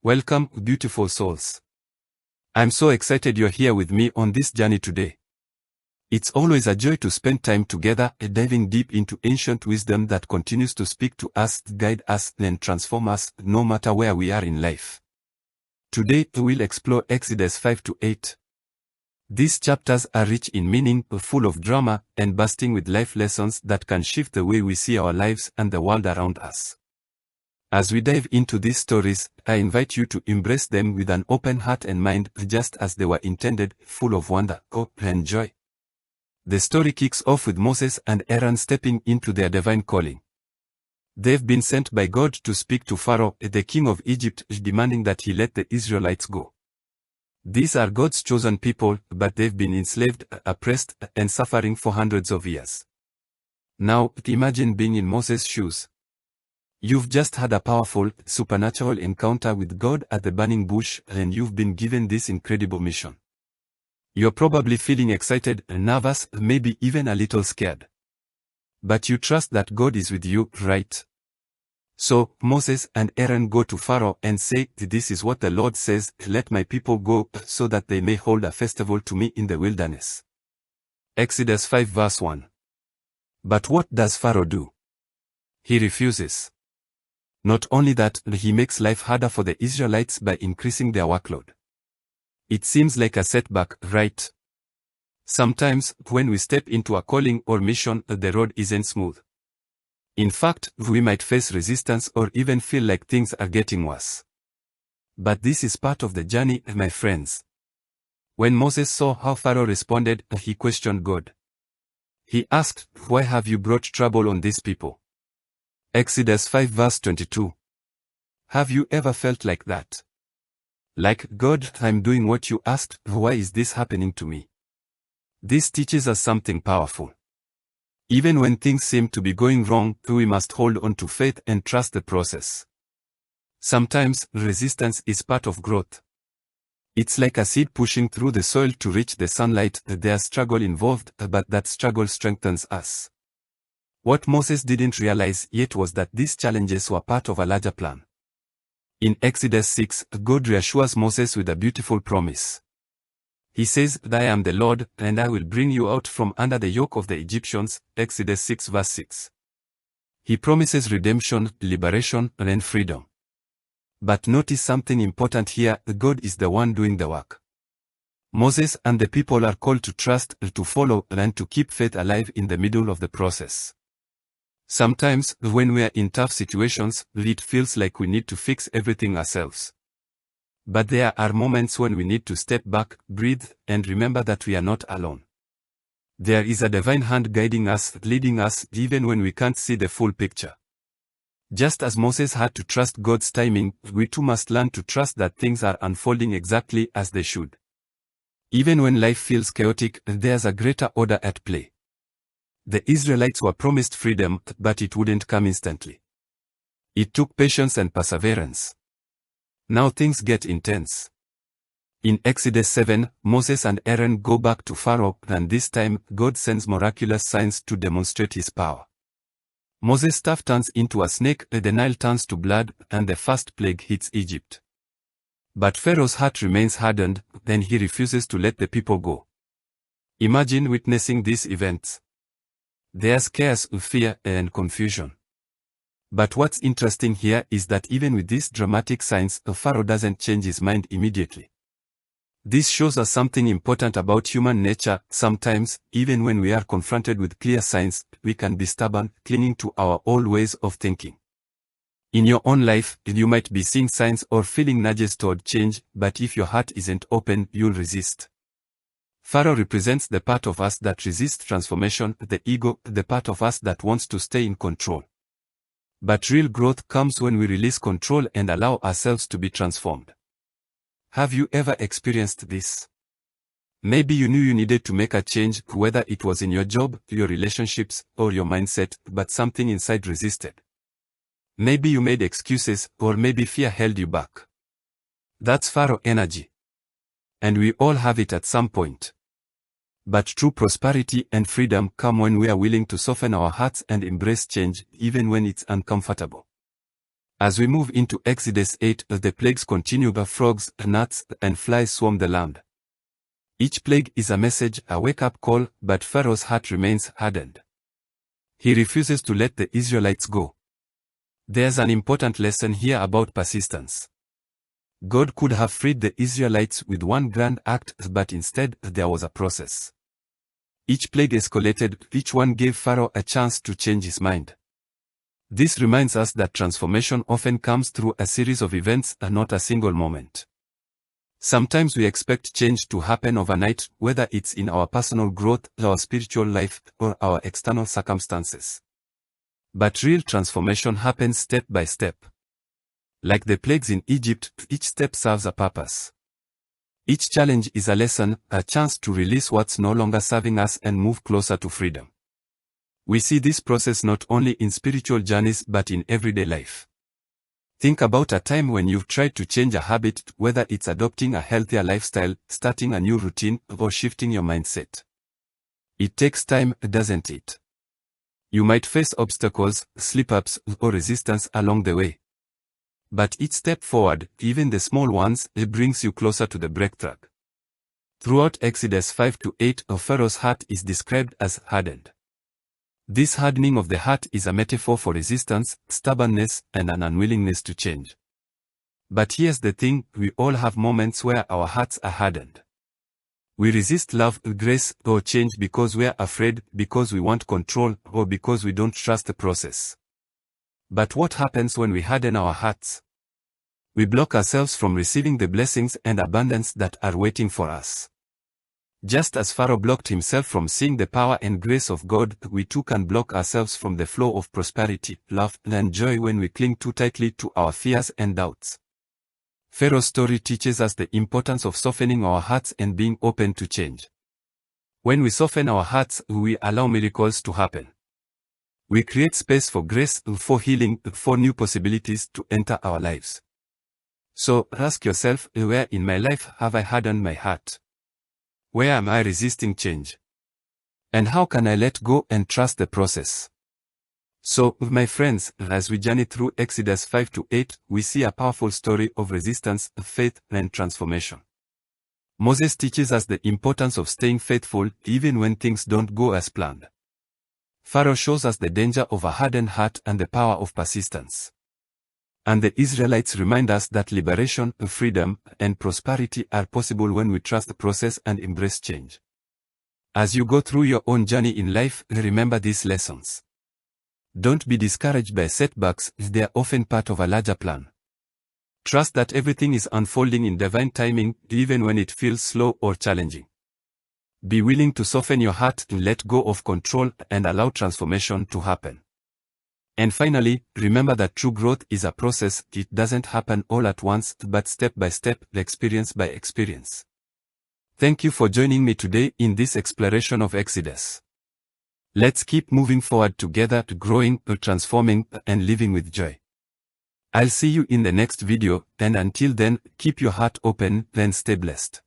Welcome, beautiful souls. I'm so excited you're here with me on this journey today. It's always a joy to spend time together, diving deep into ancient wisdom that continues to speak to us, guide us, and transform us, no matter where we are in life. Today, we'll explore Exodus 5 to 8. These chapters are rich in meaning, full of drama, and bursting with life lessons that can shift the way we see our lives and the world around us. As we dive into these stories, I invite you to embrace them with an open heart and mind, just as they were intended, full of wonder, hope, and joy. The story kicks off with Moses and Aaron stepping into their divine calling. They've been sent by God to speak to Pharaoh, the king of Egypt, demanding that he let the Israelites go. These are God's chosen people, but they've been enslaved, oppressed, and suffering for hundreds of years. Now, imagine being in Moses' shoes. You've just had a powerful, supernatural encounter with God at the burning bush, and you've been given this incredible mission. You're probably feeling excited, nervous, maybe even a little scared. But you trust that God is with you, right? So, Moses and Aaron go to Pharaoh and say, "This is what the Lord says, let my people go, so that they may hold a festival to me in the wilderness." Exodus 5 verse 1. But what does Pharaoh do? He refuses. Not only that, he makes life harder for the Israelites by increasing their workload. It seems like a setback, right? Sometimes, when we step into a calling or mission, the road isn't smooth. In fact, we might face resistance or even feel like things are getting worse. But this is part of the journey, my friends. When Moses saw how Pharaoh responded, he questioned God. He asked, "Why have you brought trouble on these people?" Exodus 5 verse 22. Have you ever felt like that? Like, "God, I'm doing what you asked, why is this happening to me?" This teaches us something powerful. Even when things seem to be going wrong, we must hold on to faith and trust the process. Sometimes, resistance is part of growth. It's like a seed pushing through the soil to reach the sunlight. There's struggle involved, but that struggle strengthens us. What Moses didn't realize yet was that these challenges were part of a larger plan. In Exodus 6, God reassures Moses with a beautiful promise. He says, "I am the Lord, and I will bring you out from under the yoke of the Egyptians." Exodus 6 verse 6. He promises redemption, liberation, and freedom. But notice something important here, God is the one doing the work. Moses and the people are called to trust, to follow, and to keep faith alive in the middle of the process. Sometimes, when we are in tough situations, it feels like we need to fix everything ourselves. But there are moments when we need to step back, breathe, and remember that we are not alone. There is a divine hand guiding us, leading us, even when we can't see the full picture. Just as Moses had to trust God's timing, we too must learn to trust that things are unfolding exactly as they should. Even when life feels chaotic, there's a greater order at play. The Israelites were promised freedom, but it wouldn't come instantly. It took patience and perseverance. Now things get intense. In Exodus 7, Moses and Aaron go back to Pharaoh, and this time, God sends miraculous signs to demonstrate his power. Moses' staff turns into a snake, the Nile turns to blood, and the first plague hits Egypt. But Pharaoh's heart remains hardened, then he refuses to let the people go. Imagine witnessing these events. There's chaos, fear, and confusion. But what's interesting here is that even with these dramatic signs, Pharaoh doesn't change his mind immediately. This shows us something important about human nature. Sometimes, even when we are confronted with clear signs, we can be stubborn, clinging to our old ways of thinking. In your own life, you might be seeing signs or feeling nudges toward change, but if your heart isn't open, you'll resist. Pharaoh represents the part of us that resists transformation, the ego, the part of us that wants to stay in control. But real growth comes when we release control and allow ourselves to be transformed. Have you ever experienced this? Maybe you knew you needed to make a change, whether it was in your job, your relationships, or your mindset, but something inside resisted. Maybe you made excuses, or maybe fear held you back. That's Pharaoh energy. And we all have it at some point. But true prosperity and freedom come when we are willing to soften our hearts and embrace change, even when it's uncomfortable. As we move into Exodus 8, the plagues continue. Frogs, gnats, and flies swarm the land. Each plague is a message, a wake-up call, but Pharaoh's heart remains hardened. He refuses to let the Israelites go. There's an important lesson here about persistence. God could have freed the Israelites with one grand act, but instead, there was a process. Each plague escalated, each one gave Pharaoh a chance to change his mind. This reminds us that transformation often comes through a series of events and not a single moment. Sometimes we expect change to happen overnight, whether it's in our personal growth, our spiritual life, or our external circumstances. But real transformation happens step by step. Like the plagues in Egypt, each step serves a purpose. Each challenge is a lesson, a chance to release what's no longer serving us and move closer to freedom. We see this process not only in spiritual journeys but in everyday life. Think about a time when you've tried to change a habit, whether it's adopting a healthier lifestyle, starting a new routine, or shifting your mindset. It takes time, doesn't it? You might face obstacles, slip-ups, or resistance along the way. But each step forward, even the small ones, it brings you closer to the breakthrough. Throughout Exodus 5-8, Pharaoh's heart is described as hardened. This hardening of the heart is a metaphor for resistance, stubbornness, and an unwillingness to change. But here's the thing, we all have moments where our hearts are hardened. We resist love, grace, or change because we're afraid, because we want control, or because we don't trust the process. But what happens when we harden our hearts? We block ourselves from receiving the blessings and abundance that are waiting for us. Just as Pharaoh blocked himself from seeing the power and grace of God, we too can block ourselves from the flow of prosperity, love, and joy when we cling too tightly to our fears and doubts. Pharaoh's story teaches us the importance of softening our hearts and being open to change. When we soften our hearts, we allow miracles to happen. We create space for grace, for healing, for new possibilities to enter our lives. So, ask yourself, where in my life have I hardened my heart? Where am I resisting change? And how can I let go and trust the process? So, my friends, as we journey through Exodus 5-8, we see a powerful story of resistance, faith, and transformation. Moses teaches us the importance of staying faithful even when things don't go as planned. Pharaoh shows us the danger of a hardened heart and the power of persistence. And the Israelites remind us that liberation, freedom, and prosperity are possible when we trust the process and embrace change. As you go through your own journey in life, remember these lessons. Don't be discouraged by setbacks, they are often part of a larger plan. Trust that everything is unfolding in divine timing, even when it feels slow or challenging. Be willing to soften your heart, to let go of control, and allow transformation to happen. And finally, remember that true growth is a process. It doesn't happen all at once, but step by step, experience by experience. Thank you for joining me today in this exploration of Exodus. Let's keep moving forward together, growing, transforming, and living with joy. I'll see you in the next video, and until then, keep your heart open, and stay blessed.